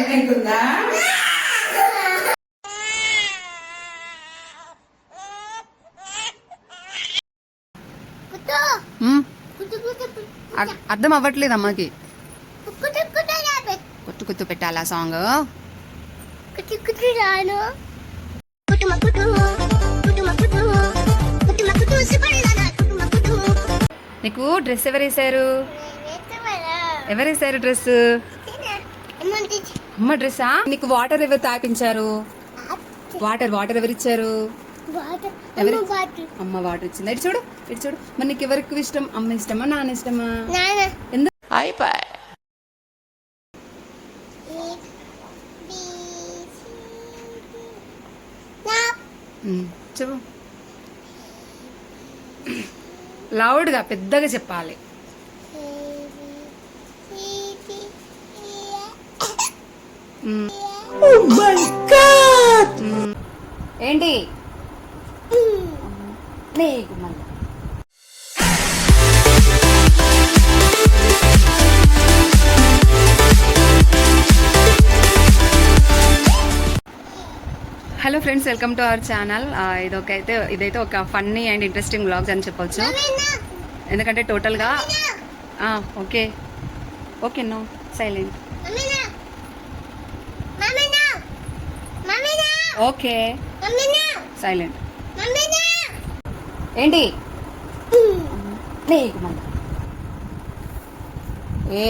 తింటుందా? అర్థం అవ్వట్లేదు అమ్మకి. కుట్టు కుట్టు పెట్టాలా సాంగ్? నీకు డ్రెస్ ఎవరేసారు? ఎవరేసారు డ్రెస్? అమ్మ డ్రెస్సా? నీకు వాటర్ ఎవరు తాపించారు? వాటర్ ఎవరిచ్చారు? అమ్మ వాటర్ ఇచ్చింది. ఇటు చూడు, ఇటు చూడు. మరి నీకు ఎవరికి ఇష్టం? అమ్మ ఇష్టమా, నాన్న ఇష్టమా? ఎందుకు? అయిపోయి చెప్పు. లౌడ్గా పెద్దగా చెప్పాలి. ఏంటి నీకు మళ్ళీ hello friends, welcome to our channel. ఇదైతే ఒక ఫన్నీ అండ్ ఇంట్రెస్టింగ్ వ్లాగ్స్ అని చెప్పొచ్చు. ఎందుకంటే టోటల్గా okay okay no silent okay silent. ఏంటి నీకు మళ్ళీ ఏ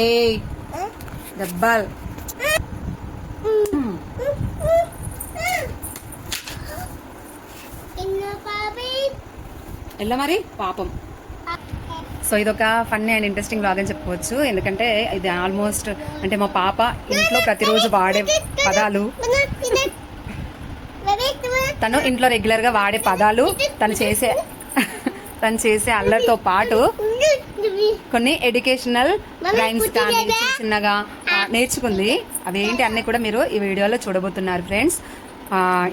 దెబ్బల్ ఎలా మరి పాపం. సో ఇదొక ఫన్నీ అండ్ ఇంట్రెస్టింగ్ వ్లాగ్ అని చెప్పుకోవచ్చు. ఎందుకంటే ఇది ఆల్మోస్ట్ అంటే మా పాప ఇంట్లో ప్రతిరోజు వాడే పదాలు, తను ఇంట్లో రెగ్యులర్ గా వాడే పదాలు, తను చేసే అల్లరితో పాటు కొన్ని ఎడ్యుకేషనల్ రైమ్స్ కానీ చిన్నగా నేర్చుకుంది. అవి ఏంటి అన్నీ కూడా మీరు ఈ వీడియోలో చూడబోతున్నారు ఫ్రెండ్స్.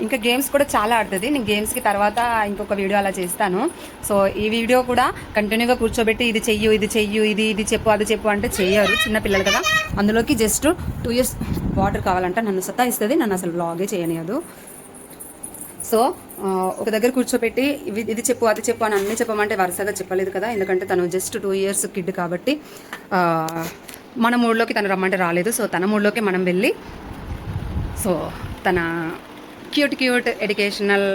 ఇంకా గేమ్స్ కూడా చాలా ఆడుతుంది. నేను గేమ్స్కి తర్వాత ఇంకొక వీడియో అలా చేస్తాను. సో ఈ వీడియో కూడా కంటిన్యూగా కూర్చోబెట్టి ఇది చెయ్యు ఇది చెప్పు అది చెప్పు అంటే చెయ్యరు, చిన్నపిల్లలు కదా. అందులోకి జస్ట్ 2 years వాటర్ కావాలంట. నన్ను సతాయిస్తుంది, నన్ను అసలు వ్లాగే చేయనియదు. సో ఒక దగ్గర కూర్చోబెట్టి ఇది చెప్పు అది చెప్పు అని అన్నీ చెప్పమంటే వరుసగా చెప్పలేదు కదా. ఎందుకంటే తను జస్ట్ 2 years కిడ్ కాబట్టి మన మూడ్లోకి తను రమ్మంటే రాలేదు. సో తన మూడ్లోకి మనం వెళ్ళి సో తన క్యూట్ ఎడ్యుకేషనల్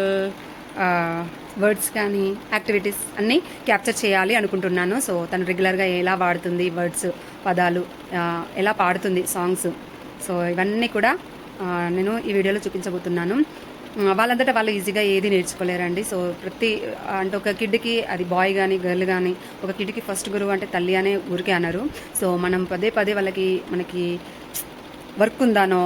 వర్డ్స్ కానీ యాక్టివిటీస్ అన్నీ క్యాప్చర్ చేయాలి అనుకుంటున్నాను. సో తను రెగ్యులర్గా ఎలా వాడుతుంది వర్డ్స్, పదాలు, ఎలా పాడుతుంది సాంగ్స్, సో ఇవన్నీ కూడా నేను ఈ వీడియోలో చూపించబోతున్నాను. వాళ్ళంతటా వాళ్ళు ఈజీగా ఏది నేర్చుకోలేరండి. సో అంటే ఒక కిడ్కి అది బాయ్ కానీ గర్ల్ కానీ, ఒక కిడ్కి ఫస్ట్ గురువు అంటే తల్లి అనే ఊరికే అన్నారు. సో మనం పదే మనకి వర్క్ ఉందానో,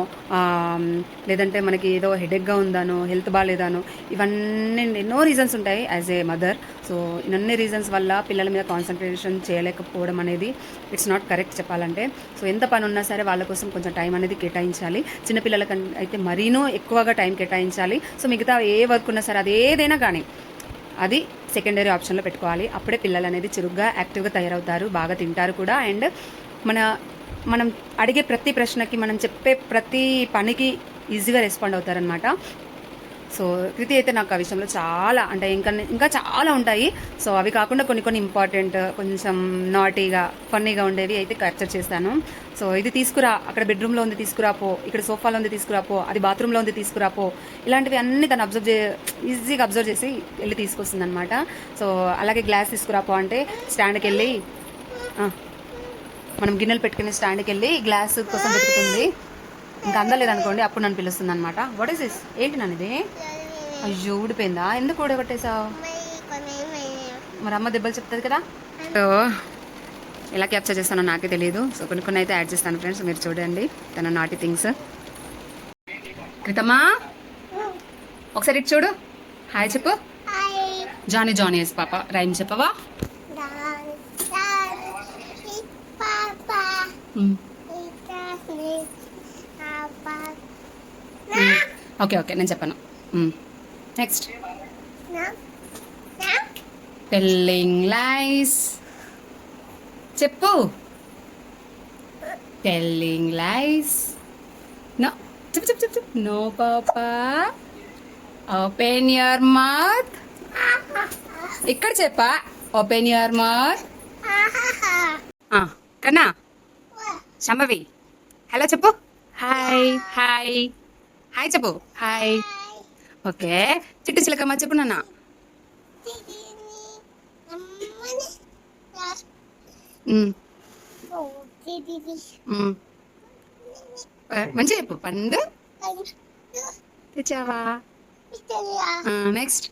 లేదంటే మనకి ఏదో హెడేక్గా ఉందానో, హెల్త్ బాగాలేదానో, ఇవన్నీ ఎన్నో రీజన్స్ ఉంటాయి యాజ్ ఏ మదర్. సో ఇవన్నీ రీజన్స్ వల్ల పిల్లల మీద కాన్సన్ట్రేషన్ చేయలేకపోవడం అనేది ఇట్స్ నాట్ కరెక్ట్ చెప్పాలంటే. సో ఎంత పని ఉన్నా సరే వాళ్ళ కోసం కొంచెం టైం అనేది కేటాయించాలి. చిన్నపిల్లలకి అయితే మరీనూ ఎక్కువగా టైం కేటాయించాలి. సో మిగతా ఏ వర్క్ ఉన్నా సరే అది ఏదైనా కానీ అది సెకండరీ ఆప్షన్లో పెట్టుకోవాలి. అప్పుడే పిల్లలు అనేది చురుగ్గా యాక్టివ్గా తయారవుతారు, బాగా తింటారు కూడా. అండ్ మనం అడిగే ప్రతి ప్రశ్నకి, మనం చెప్పే ప్రతి పనికి ఈజీగా రెస్పాండ్ అవుతారనమాట. సో కృతి అయితే నాకు ఆ విషయంలో చాలా అంటే ఇంకా చాలా ఉంటాయి. సో అవి కాకుండా కొన్ని ఇంపార్టెంట్, కొంచెం నాటీగా ఫన్నీగా ఉండేవి అయితే క్యాప్చర్ చేస్తాను. సో ఇది తీసుకురా, అక్కడ బెడ్రూమ్లో ఉంది తీసుకురాపో, ఇక్కడ సోఫాలో ఉంది తీసుకురాపో, అది బాత్రూంలో ఉంది తీసుకురాపో, ఇలాంటివి అన్నీ తను ఈజీగా అబ్జర్వ్ చేసి వెళ్ళి తీసుకొస్తుంది అనమాట. సో అలాగే గ్లాస్ తీసుకురాపో అంటే స్టాండ్కి వెళ్ళి, మనం గిన్నెలు పెట్టుకునే స్టాండ్కి వెళ్ళి గ్లాస్ కోసం పెట్టుకుంటుంది. ఇంకా అందలేదనుకోండి అప్పుడు నన్ను పిలుస్తుంది అనమాట. What is this? ఏంటి నన్ను ఇది? అయ్యో ఊడిపోయిందా? ఎందుకు ఊడగొట్టేసావు? మరి అమ్మ దెబ్బలు చెప్తుంది కదా. సో ఎలా క్యాప్చర్ చేస్తానో నాకే తెలియదు. సో కొన్ని అయితే యాడ్ చేస్తాను ఫ్రెండ్స్, మీరు చూడండి తన నాటి థింగ్స్. క్రితమా ఒకసారి ఇటు చూడు, హాయ్ చెప్పు. జానీ ఎస్ పాప రైమ్ చెప్పవా? ఓకే నేను చెప్పను. నెక్స్ట్ టెల్లింగ్ లైస్ చెప్పు. టెల్లింగ్ లైస్. నో, చెప్పు చెప్పు చెప్పు చెప్పు. నో పాపా. Open your mouth. ఇక్కడ చెప్పా. Open your mouth. కన్నా, శంభవి హలో చెప్పు. హాయ్ హాయ్ హాయ్ చెప్పు. హాయ్. ఓకే, చిట్టు చిలకమ్మ చెప్పు నాన్న. మంచిగా చెప్పు. పండు తెచ్చావా? నెక్స్ట్.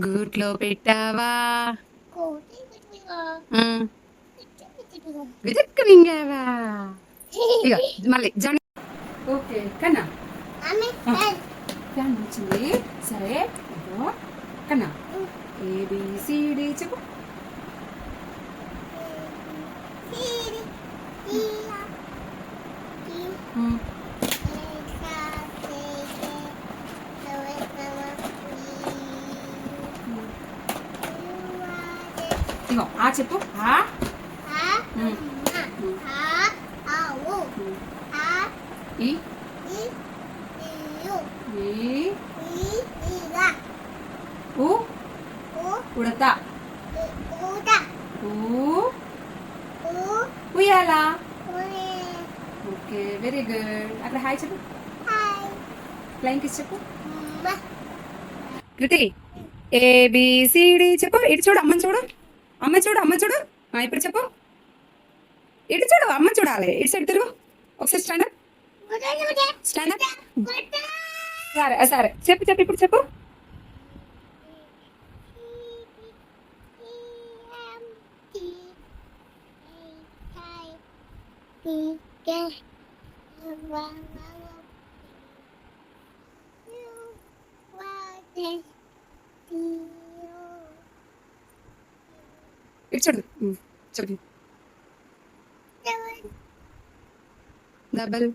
గూట్లో పెట్టావా? వెదక్క మింగావా? ఇక మళ్ళీ జాని. ఓకే కన్నా, ఫ్యాన్ వచ్చింది. సరే కన్నా, ఏబిసిడి చెప్పు. ఇగో ఆ చెప్పు. ఈ ఉడత. ఉయ్యాలా. Okay, very good. అక్కడ హాయ్ చెప్పు. ఫ్లైంగ్ కిస్ చెప్పు. కృతి, ఏబిసిడి చెప్పు. ఇటు చూడు, అమ్మని చూడు. అమ్మ చూడు, అమ్మ చూడు. ఇప్పుడు చెప్పు. ఇటు చూడు, అమ్మ చూడాలి. ఇటు సైడ్ తిరుగు. ఒకసారి స్టాండ్ అప్. Stand up. సరే సరే చెప్పు చెప్పు. ఇప్పుడు చెప్పు. ఇటు చూడు. చెప్పు. Double.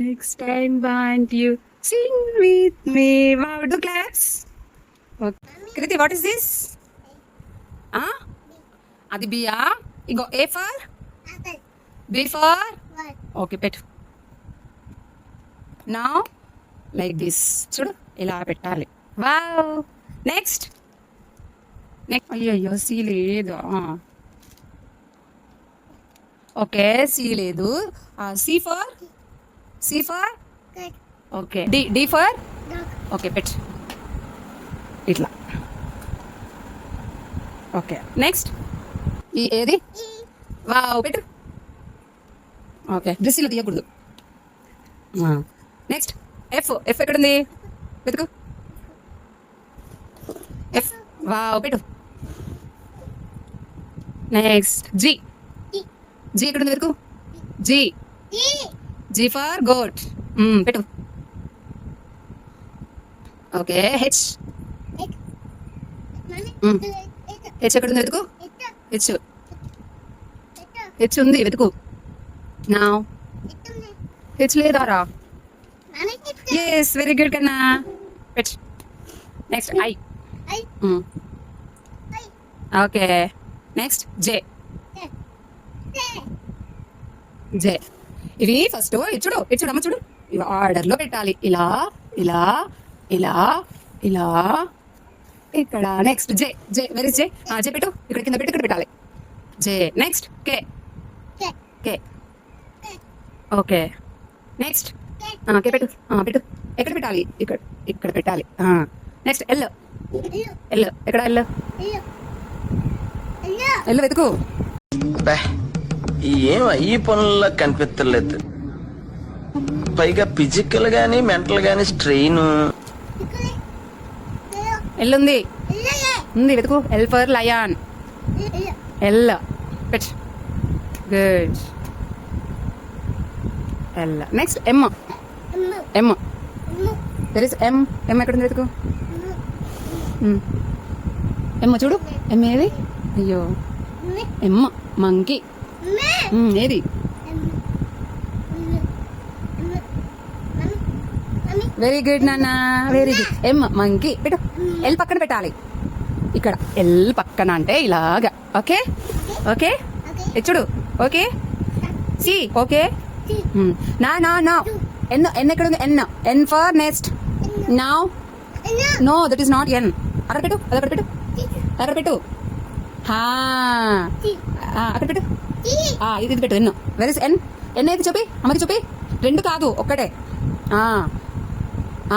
Next time want you sing with me. Wow, do claps. Okay. Kriti, what is this? Adi biya. Igo A for? B for? Okay, pet. Now, like this. చూడు, ఇలా పెట్టాలి. వావ్. నెక్స్ట్. అయ్యో సి లేదు. Okay, C లేదు. C for? Okay. D for? Okay, పెట్. ఇట్లా. Okay, next. ఈ ఏది? వావ్, పెట్టు. ఓకే, డ్రెస్సులు తీయకూడదు. నెక్స్ట్. ఎఫ్ ఎక్కడుంది? వెతుకు. ఎఫ్. వావ్, పెట్టు. నెక్స్ట్. జీ ఎక్కడుంది? వెతుకు. G for goat. పెట్టు. ఓకే, హెచ్ ఎక్కడుంది? వెతుకు. హెచ్ ఉంది, వెతుకు. నా హెచ్ లేదారా? ఎస్, వెరీ గుడ్ కన్నా. పెట్. Next. I. Okay, next. J. ఇవి ఫస్ట్ ఇచ్చుడు అమ్మ చూడు. ఇవి ఆర్డర్లో పెట్టాలి. ఇలా ఇలా ఇలా ఇలా ఇక్కడ. నెక్స్ట్. జే. వెరీ జే. జే పెట్టు. ఇక్కడ కింద పెట్టు, ఇక్కడ పెట్టాలి. J. Next. K. Okay, next. K పెట్టు. ఎక్కడ పెట్టాలి? ఇక్కడ పెట్టాలి. నెక్స్ట్. ఎల్. ఎక్కడ? ఎల్ వెతుకు. ఏం ఈ పనుల్లో కనిపించలేదు. పైగా ఫిజికల్ గానీ మెంటల్ గానీ స్ట్రెయిన్. ఎల్ ఉంది, వెతుకు. L for lion. ఎల్ పెట్. Good. L. Next. M. There is M. ఎక్కడ ఉంది? వెతుకు. ఎమ్ చూడు. ఎమ్ ఏది? అయ్యో, ఎమ్ మంకీ. ఏది? వెరీ గుడ్ నాన్న, వెరీ గుడ్. M monkey. పెట్టు. ఎల్ పక్కన పెట్టాలి. ఇక్కడ ఎల్ పక్కన అంటే ఇలాగా. ఓకే ఓకే చూడు. Okay C. ఓకే నా నా నా. ఎన్ ఎన్ ఎక్కడ ఉంది? N. N for next. Now no, that is not N. అక్కడ పెట్టు, అది అక్కడ పెట్టు, అక్కడ పెట్టు. అక్కడ పెట్టు. ఇది పెట్టు. ఎన్. వెర్ ఇస్ ఎన్? ఎన్ అయితే చూపి, అమ్మకి చూపి. రెండు కాదు, ఒక్కటే.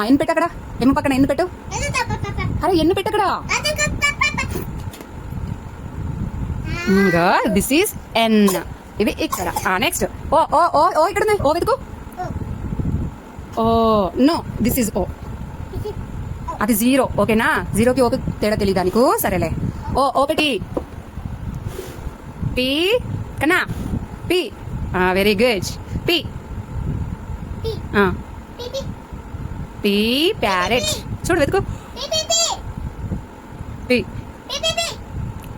ఎన్ పెట్టు అక్కడ. ఎమ్ పక్కన ఎన్ పెట్టు. అరే ఎన్ పెట్టు అక్కడ. దిస్ ఈస్ ఎన్. ఇది ఇక్కడ. నెక్స్ట్ ఓ ఓ ఓ ఓ ఇక్కడ ఉంది. ఓ వెతుకు. ఓ నో, దిస్ ఈస్ ఓ. అది జీరో. ఓకేనా? జీరోకి ఓకే తేడా తెలియదా నీకు? సరేలే. ఓ ఒకటి. పి కన్నా. P. Very good. P. P parrot. చూడు వెతుకు. P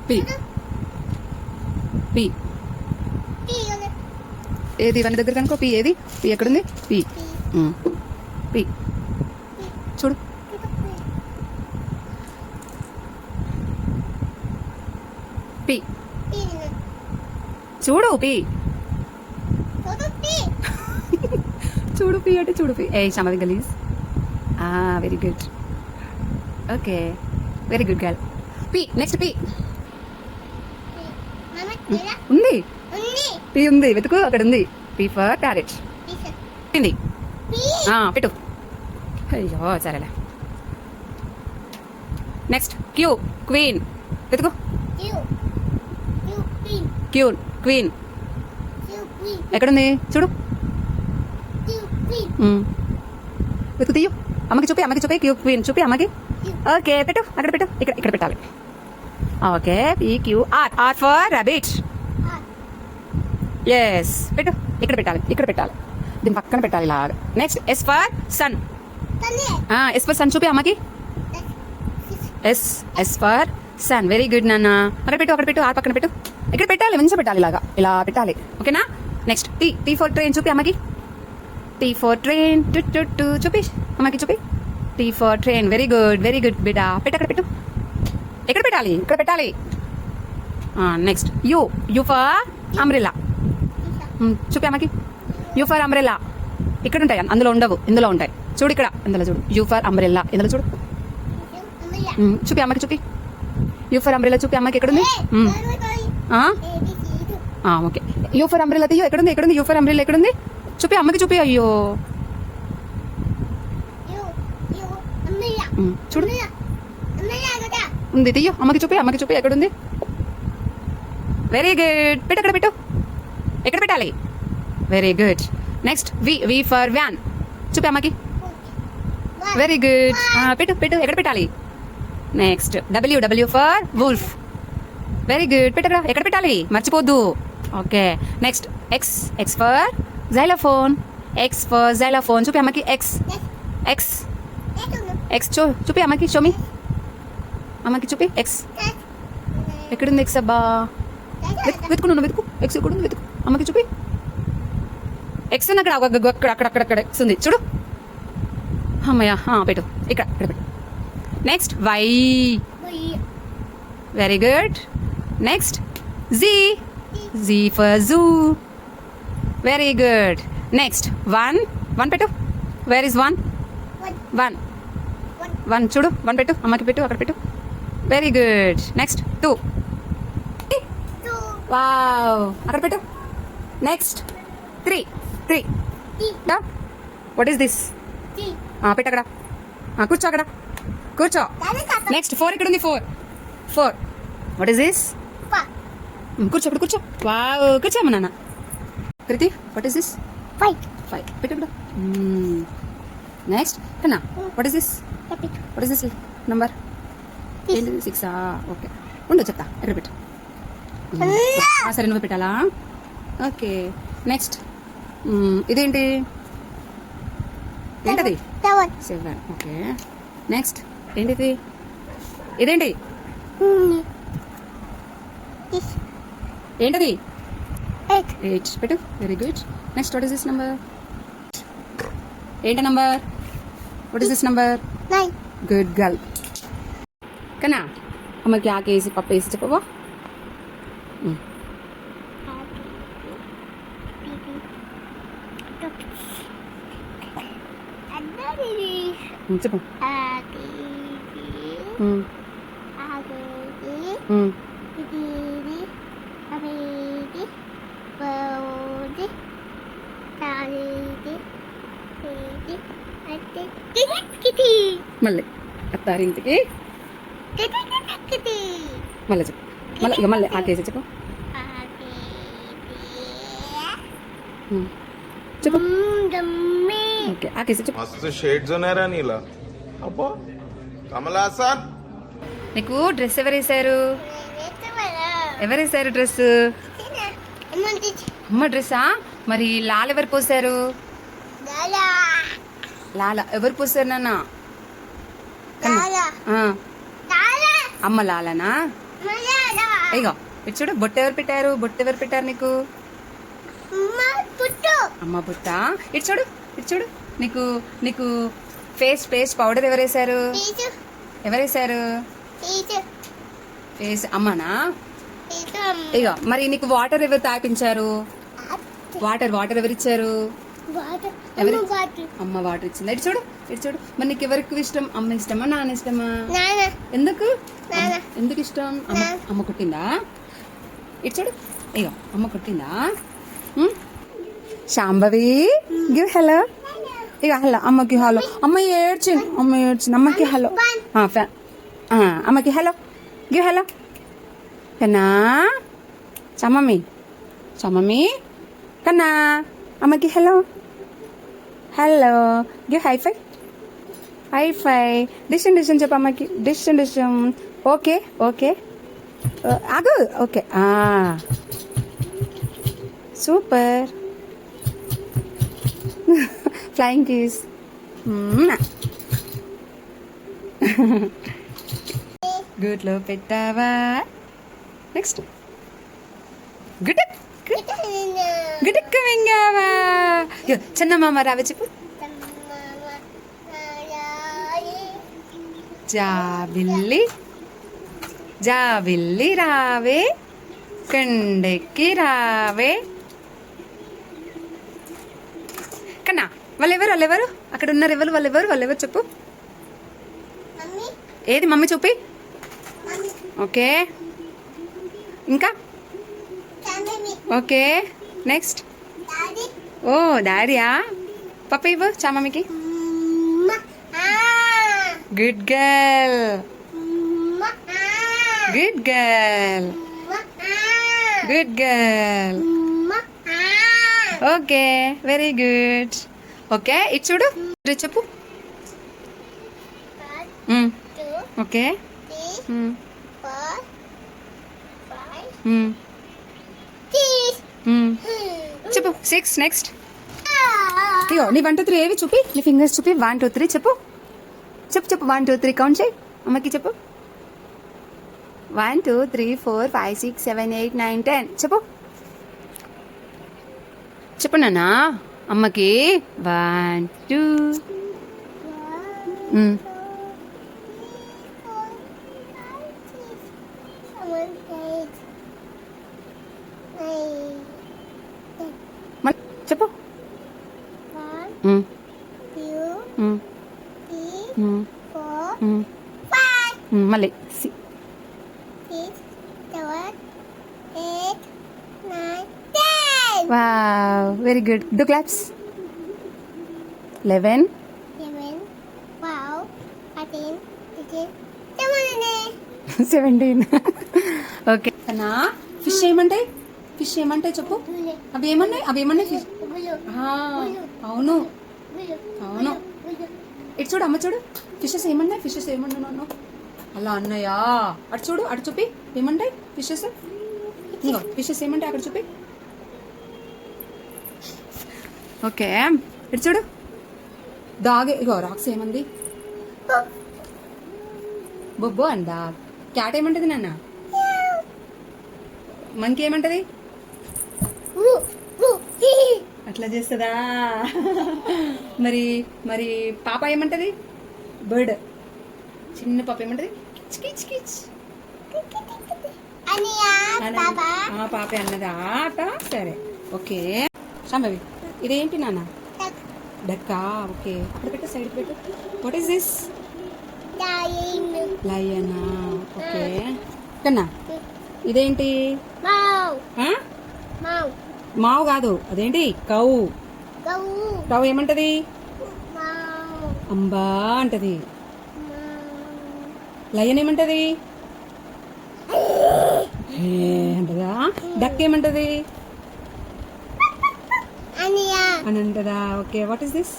P P. ఏది ఇవన్నీ దగ్గర కనుకో. పి ఏది? పి ఎక్కడుంది? పి. పి చూడు. పి చూడు. పి చూడు. పి అంటే చూడు. పి. ఏ షమది గలీజ్. Very good. Okay very good girl. P. Next P ఉంది. పి ఉంది. వెతుకు. అక్కడ ఉంది. P for parrot. ఉంది. పెట్టు. అయ్యో సరేలే. Next Q. క్వీన్. వెతుకు. క్యూ. క్వీన్ ఎక్కడుంది? చూడు. వెతుకు. తీయు. అమ్మకి చూపి, అమ్మకి చూపి. క్యూ క్వీన్ చూపి అమ్మకి. ఓకే పెట్టు. అక్కడ పెట్టు. ఇక్కడ ఇక్కడ పెట్టాలి. Okay P Q R. R for rabbit. S పెట్టు. ఇక్కడ పెట్టాలి. ఇక్కడ పెట్టాలి. దీని పక్కన పెట్టాలి ఇలాగా. Next S for sun. S for sun చూపి అమ్మకి. S. S for sun. Very good నాన్న. అక్కడ పెట్టు. అక్కడ పెట్టు. ఆర్ పక్కన పెట్టు. ఇక్కడ పెట్టాలి. మంచిగా పెట్టాలి. ఇలాగా ఇలా పెట్టాలి. ఓకేనా? Next T. T for train చూపి అమ్మకి. T for train. టు టు టు చూపి అమ్మకి చూపి. T for train. Very good. Very good బిడ్డ. పెట్టు. అక్కడ పెట్టు. ఎక్కడ పెట్టాలి? ఇక్కడ పెట్టాలి. Next U. U for umbrella. చూపి అమ్మకి. U for umbrella. ఇక్కడ ఉంటాయి, అందులో ఉండవు, ఇందులో ఉంటాయి. చూడు ఇక్కడ, ఇందులో చూడు. You for umbrella. ఇందులో చూడు. చూపి అమ్మకి చూపి. యూ ఫర్ అంబ్రెల్లా చూపి అమ్మకి. ఎక్కడుంది? ఓకే. యూ ఫర్ అంబ్రెల్లా తీయో. ఎక్కడుంది? ఎక్కడుంది? యూ ఫర్ అంబ్రెల్లా ఎక్కడుంది? చూపి అమ్మకి చూపి. అయ్యో చూడు. ఉంది. తీయో. అమ్మకి చూపి. అమ్మకి చూపి. ఎక్కడుంది? Very good. పెట్టు. అక్కడ పెట్టు. ఎక్కడ పెట్టాలి? Very good. Next V. V for van. చూపి అమ్మకి. Very good. పెట్టు. పెట్టు. ఎక్కడ పెట్టాలి? Next W. W for wolf. Very good. పెట్టరా. ఎక్కడ పెట్టాలి? మర్చిపోద్దు. Okay. Next X. X for xylophone. X for xylophone. చూపి అమ్మకి. ఎక్స్. ఎక్స్. ఎక్స్ చూపి అమ్మకి. షోమి అమ్మకి చూపి. ఎక్స్ ఎక్కడుంది? ఎక్స్ అబ్బా. వెతుకున్నాను. వెతుకు. ఎక్స్ ఎక్కడుంది? వెతుకు. అమ్మకి చూపి. ఎక్స్ ఉంది అక్కడ. అక్కడ ఎక్స్ ఉంది. చూడు. అమ్మయ్య. పెట్టు. ఇక్కడ ఇక్కడ పెట్టు. Next Y. Very good. Next Z. Z for zoo. Very good. Next one. One పెట్టు. Where is one? One. One చూడు. వన్ పెట్టు. అమ్మకి పెట్టు. అక్కడ పెట్టు. Very good. Next two. Wow. అక్కడ పెట్టు. Next three. Three. What is this? పెట్టు అక్కడ. కూర్చో అక్కడ. కూర్చో. Next four. ఇక్కడ ఉంది. Four. Four. What is this? కూర్చో. అక్కడ కూర్చో. వావ్. కూర్చోమ్మ నాన్న. Kriti. What is this? Five. Five. పెట్టు అక్కడ. నెక్స్ట్ కన్నా. What is this? What is this number? 6. Okay ఉండు చెప్తా. ఎక్కడ పెట్టు. సరే నువ్వు పెట్టాలా? ఓకే. నెక్స్ట్ ఇదేంటి? ఏంటది? 7. ఓకే. నెక్స్ట్ ఏంటిది? ఇదేంటి? ఏంటది 8 పెట్టు. Very good. Next what is this number? ఏంట number? What is this number? Good girl. కన్నా అమ్మకి ఆకేసి పప్పు వేసి చెప్పవా? చెప్పు. మళ్ళీ అత్తారింటికి మళ్ళీ చెప్పు. మళ్ళీ ఇక మళ్ళీ ఆకేసి చెప్పు. చెప్పు. ఓకే ఆకేసి చెప్పు. मस्त शेड्स ఉన్నారా నీలా అబ్బో కమల్ హాసన్ నీకు డ్రెస్ ఎవరేసారు? ఎవరేసారు డ్రెస్? అమ్మ డ్రెస్సా? మరి లాల్ ఎవరు పోసారు? లాల ఎవరు పోసారు నాన్న? ఆ, అమ్మ లాలనా? ఇగో ఇటు చూడు, బొట్టు ఎవరు పెట్టారు? బొట్టు ఎవరు పెట్టారు నీకు? అమ్మ బుట్ట. ఇటు చూడు, ఇటు చూడు. నీకు నీకు ఫేస్ పౌడర్ ఎవరేసారు? ఎవరేసారు ఫేస్? అమ్మనా? ఇగో మరి నీకు వాటర్ ఎవరు తాపించారు? వాటర్ ఎవరిచ్చారు? ఎవరు? అమ్మ వాటర్ ఇచ్చింది. ఇటు చూడు, ఇటు చూడు. మరి నీకు ఎవరికి ఇష్టం? అమ్మ ఇష్టమా నాన్న ఇష్టమా? ఎందుకు ఎందుకు ఇష్టం? అమ్మ కుట్టిందా? ఇటు చూడు, ఇగో అమ్మ కుట్టిందా? Shambhavi give hello. ఇక హలో అమ్మకి హలో. అమ్మ ఏడ్చింది, అమ్మకి హలో. అమ్మకి హలో గివ్ హలో. కన్నా చమ్మమి కన్నా అమ్మకి హలో. హలో గివ్ హై డిషన్ చెప్పు అమ్మకి. డిషన్ ఓకే ఆగు. Okay super. Flying kiss. గుడ్లో పెట్టావా? నెక్స్ట్ గుటక్కు మింగావా? చిన్నమామ రావే చెప్పు. జాబిల్లి రావే కొండెక్కి రావే. కన్నా వాళ్ళెవరు అక్కడ ఉన్నారు? వాళ్ళెవరు చెప్పు. ఏది మమ్మీ చూపి. ఓకే ఇంకా ఓకే నెక్స్ట్. ఓ డాడీయా? పప్ప ఇవ్వు చామమ్మకి. Good girl. Okay very good. Okay ఇటు చూడు, చెప్పు. ఓకే చెప్పు. 6 నెక్స్ట్. ఇగో నీ 1 2 3 ఏవి చూపి. నీ ఫింగర్స్ చూపి. 1 2 3 చెప్పు. 1 2 3 కౌంట్ చేయి అమ్మకి చెప్పు. 1 2 3 4 5 6 7 8 9 10 చెప్పు నాన్నా అమ్మకి. 1 2 చెప్పు. మళ్ళీ wow very good. Do claps. 11 17. Okay అన్నా ఫిష్ ఏమంటాయి చెప్పు. అవి ఏమన్నాయి ఫిష్? అవును ఇటు చూడు, అమ్మ చూడు. ఫిషెస్ ఏమన్నాయి నన్ను అలా అన్నయ్యా? అటు చూడు, అటు చూపి. ఏమంటాయి ఫిషెస్? ఇంకో ఫిషెస్ ఏమంటాయి అక్కడ చూపి. ఓకే ఇటు చూడు. ఇగో రాక్స్ ఏమంది? బొబ్బో అందా. క్యాట్ ఏమంటది నాన్న? మంకీ ఏమంటది? అట్లా చేస్తుందా? మరి మరి పాప ఏమంటది? బర్డ్. చిన్న పాప ఏమంటది? కిచ్ కిచ్ కిచ్. పాప అన్నది ఆట. సరే, ఓకే. శాంభవి, ఇదేంటి నాన్న? డక్కా. ఓకే, అక్కడ పెట్టు, సైడ్ పెట్టు. What is this? లయనా. ఓకే కన్నా, ఇదేంటి? మావు కాదు, అదేంటి? కౌ. కౌ ఏమంటది? అంబా అంటది. లయన్ ఏమంటది? అంటదా. డక్ ఏమంటది? అని అంటదా. Okay, what is this?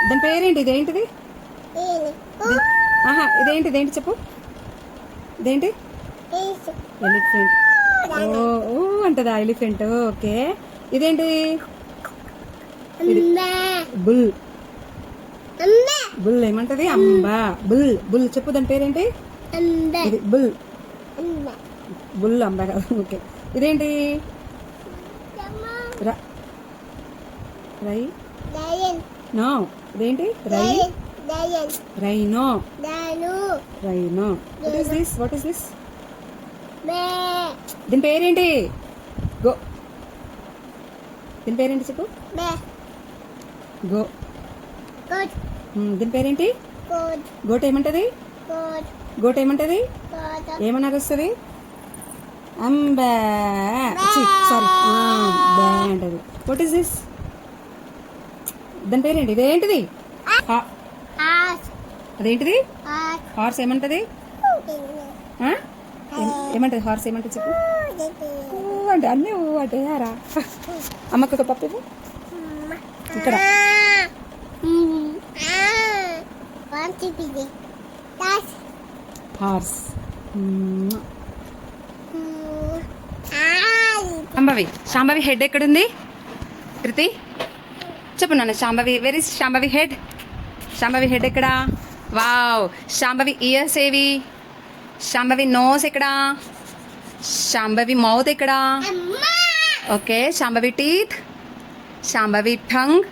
దాని పేరేంటి? ఇదేంటిది? ఆహా, ఇదేంటి? ఇదేంటి చెప్పు. ఇదేంటి? ఎలిఫెంట్. ఓ ఓ అంటదా ఎలిఫెంట్. ఓకే, ఇదేంటి? బుల్. బుల్ ఏమంటది? అంబా. బుల్. బుల్ చెప్పు, దాని పేరేంటి? ఇది బుల్. బుల్ అంబా కాదు. ఓకే, ఇదేంటి? రై. నో, ఇదేంటి? రై. Rhino. Rhino. What is this? What is this? దీని పేరేంటి? గో. దీని పేరేంటి చెప్పు. గో. దీని పేరేంటి? గోట్ ఏమంటది? గోట్ ఏమంటది? ఏమన్నా వస్తుంది? అంబా. సారీ, బ్యా అంటది. What is this? దాని పేరేంటి? ఇదేంటిది? అదేంటిది? హార్స్ ఏమంటది? ఏమంటది హార్స్? ఏమంటది చెప్పు. అంటే అన్నీ అంటే యారా. అమ్మకు ఒక పప్పు ఇవ్వు. ఇక్కడ హార్స్. శాంభవి, శాంభవి హెడ్ ఎక్కడుంది? కృతి చెప్పు నాన్న. Shambhavi, very Shambhavi head. Shambhavi head ఎక్కడా? వావ్. శాంభవి ఇయర్స్ ఏవి? శాంభవి నోస్ ఎక్కడా? శాంభవి మౌత్ ఎక్కడా? Okay, Shambhavi teeth. Shambhavi tongue.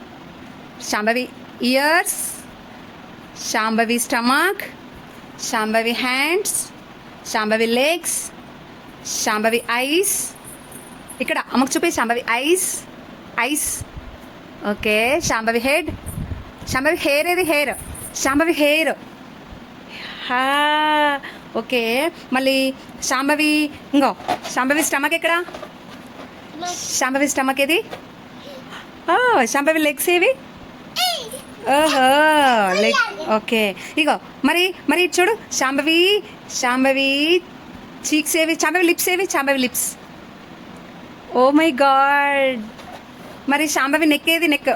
Shambhavi years. Shambhavi stomach. Shambhavi hands. Shambhavi legs. Shambhavi ice. ఇక్కడ అమ్మకు చూపి. Shambhavi ice. Ice. Okay, Shambhavi head. Shambhavi hair ఏది? హెయిర్. శాంభవి హెయిర్. ఓకే, మళ్ళీ శాంభవి ఇంకో శాంభవి స్టమక్ ఎక్కడ? శాంభవి స్టమక్ ఏది? శాంభవి లెగ్స్ ఏవి? ఓహో, లెగ్. ఓకే, ఇగో మరి మరి చూడు. శాంభవి శాంభవి చీక్స్ ఏవి? శాంభవి లిప్స్ ఏవి? Shambhavi lips. Oh my god. మరి శాంభవి నెక్ ఏది? నెక్.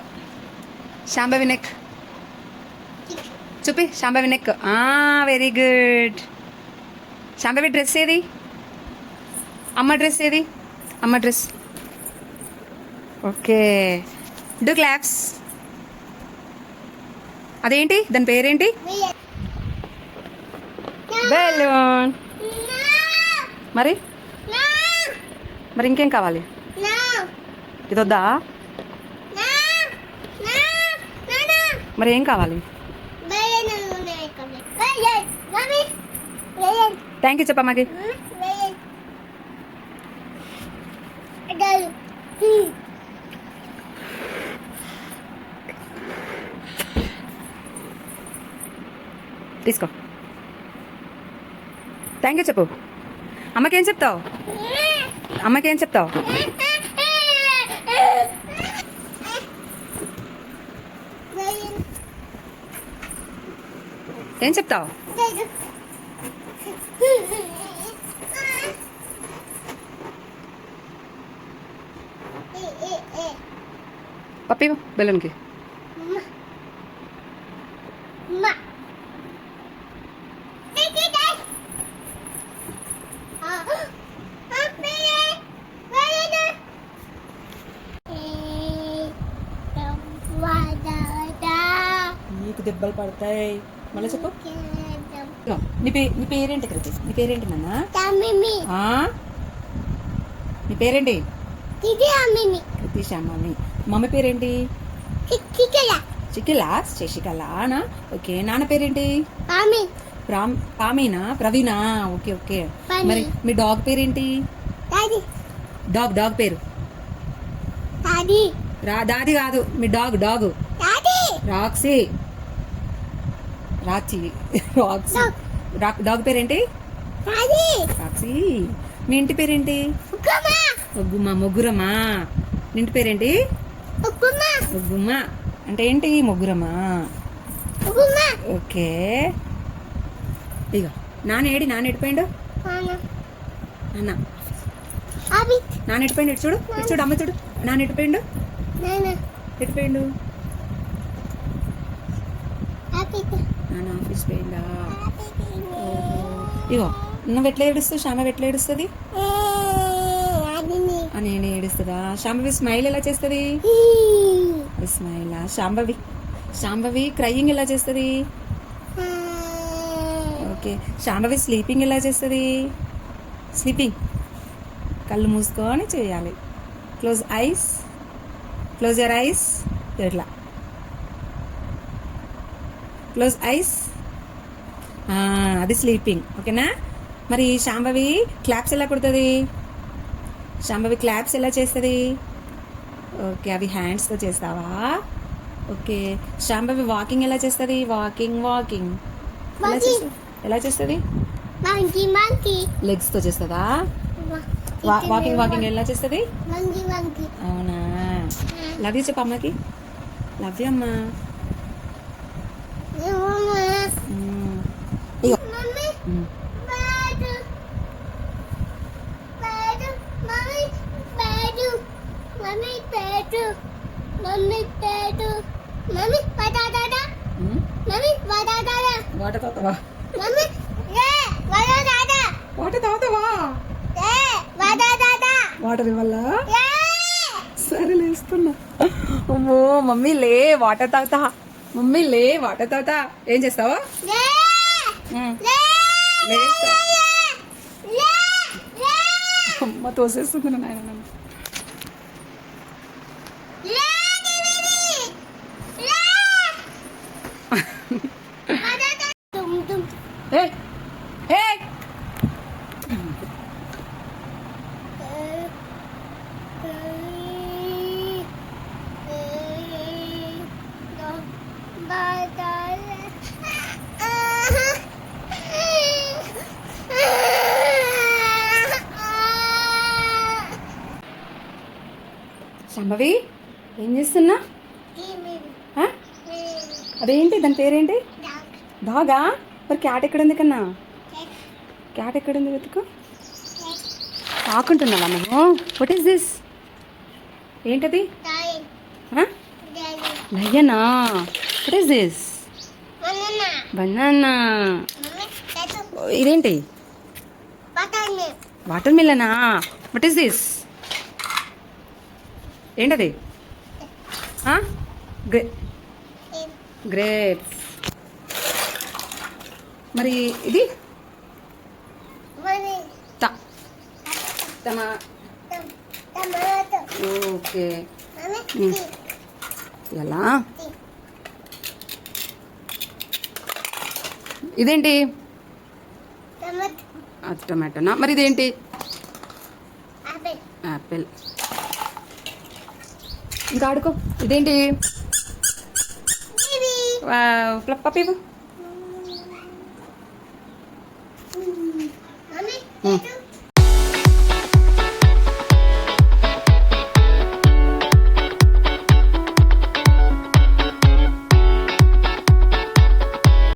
శాంభవి నెక్ చూపి. Shambhavi neck. Very good. Shambhavi dress ఏది? అమ్మ డ్రెస్ ఏది? అమ్మ డ్రెస్. Okay, do claps. అదేంటి? దాని పేరేంటి? బెలూన్. మరి మరి ఇంకేం కావాలి? ఇది వద్దా? మరి ఏం కావాలి? థ్యాంక్ యూ చెప్పమ్మకి. తీసుకో. థ్యాంక్ యూ చెప్పు. అమ్మకేం చెప్తావు? అమ్మకేం చెప్తావు? ఏం చెప్తావు? పప్పి బెలూన్కి. నీకు దెబ్బలు పడతాయి. మళ్ళీ చెప్పు. నీ పేరేంటి కృతి? నీ పేరేంటి నాన్న? Tamimi. ఆ? నీ పేరేంటి? Titi Amimi. కృతి శ్యామని. మమ్మీ పేరేంటి? Kikala. చికిలా శశికళనా? ఓకే. నాన్న పేరేంటి? Pami. పామీనా? ప్రవీణా? Okay okay. పని. మరి మీ డాగ్ పేరేంటి? Daddy. డాగ్ పేరు Daddy. దాది కాదు, మీ dog Daddy. Roxy. Roxy. Dog పేరేంటి? Daddy. రాక్సీ. మీ ఇంటి పేరేంటి? Ukuma. ముగ్గురమ్మా. మీ ఇంటి పేరేంటి? Ukuma. ముగ్గుమ్మ అంటే ఏంటి? ముగ్గురమ్మా. Ukuma. ఓకే. ఇగో నాన్న ఎడిపోయిండు. Mana. నాన్న Abi. నాన్న ఎడిపోయిండు. ఇటు చూడు అమ్మ చూడు. నాన్న ఎడిపోయిండు. Nana. ఎడిపోయిండు. Abi. నాన్న ఆఫీస్ పోయిందా? ఇగో నువ్వు ఎట్లా ఏడుస్తావు? శ్యామ ఎట్లా ఏడుస్తుంది? Adini. నేను ఏడుస్తుందా? శాంభవి స్మైల్ ఎలా చేస్తుంది? స్మైల్. శాంభవి క్రయింగ్ ఎలా చేస్తుంది? ఓకే. శాంభవి స్లీపింగ్ ఎలా చేస్తుంది? స్లీపింగ్ కళ్ళు మూసుకొని చేయాలి. Close your eyes. ఇట్లా క్లోజ్ ఐస్. అది స్లీపింగ్. ఓకేనా? మరి శాంభవి క్లాప్స్ ఎలా కొడుతుంది? శాంభవి క్లాప్స్ ఎలా చేస్తుంది? ఓకే, అవి హ్యాండ్స్తో చేస్తావా? ఓకే. శాంభవి వాకింగ్ ఎలా చేస్తుంది? వాకింగ్ ఎలా చేస్తుంది? Monkey. లెగ్స్తో చేస్తుందా? వాకింగ్ ఎలా చేస్తుంది? Monkey. అవునా? లవ్ యూ చెప్పు అమ్మకి. లవ్ యూ అమ్మా. Mama. ఇగో Mommy. Badu. Mommy. Badu. Mommy. Badu. Mommy. Badu. Mommy. Badada. Mommy. Badada. Water తాగుతావా? Mommy. Yeah. Badada. వాటర్ తాగుతావా? Yeah. Badada. వాటర్ ఇవ్వాలా? Yeah. సరే లేస్తున్నా. అమ్మో మమ్మీ లే, వాటర్ తాగుతా. మమ్మీ లే, వాటర్ తాగుతా. ఏం చేస్తావా? Yeah. లేస్తా. Yeah. అమ్మ తోసేస్తుంది నాయన నన్ను. ఏ ఏ సంభవి ఏం చేస్తున్నా? ఆ? అదేంటి దాని పేరేంటి? డాగా? మరి క్యాట్ ఎక్కడుంది కన్నా? క్యాట్ ఎక్కడుంది వెతుకు. ఆకుంటున్నావా నువ్వు? What is this? ఏంటది? లయనా? What is this? బనానా. ఇదేంటి? వాటర్ మిలనా? What is this? ఏంటది? గ్రేప్స్. మరి ఇది ఓకే. ఎలా? ఇదేంటి? టమాటోనా? మరి ఇదేంటి? యాపిల్. ఇంకా ఆడుకో. ఇదేంటి? పప్పి. Mommy.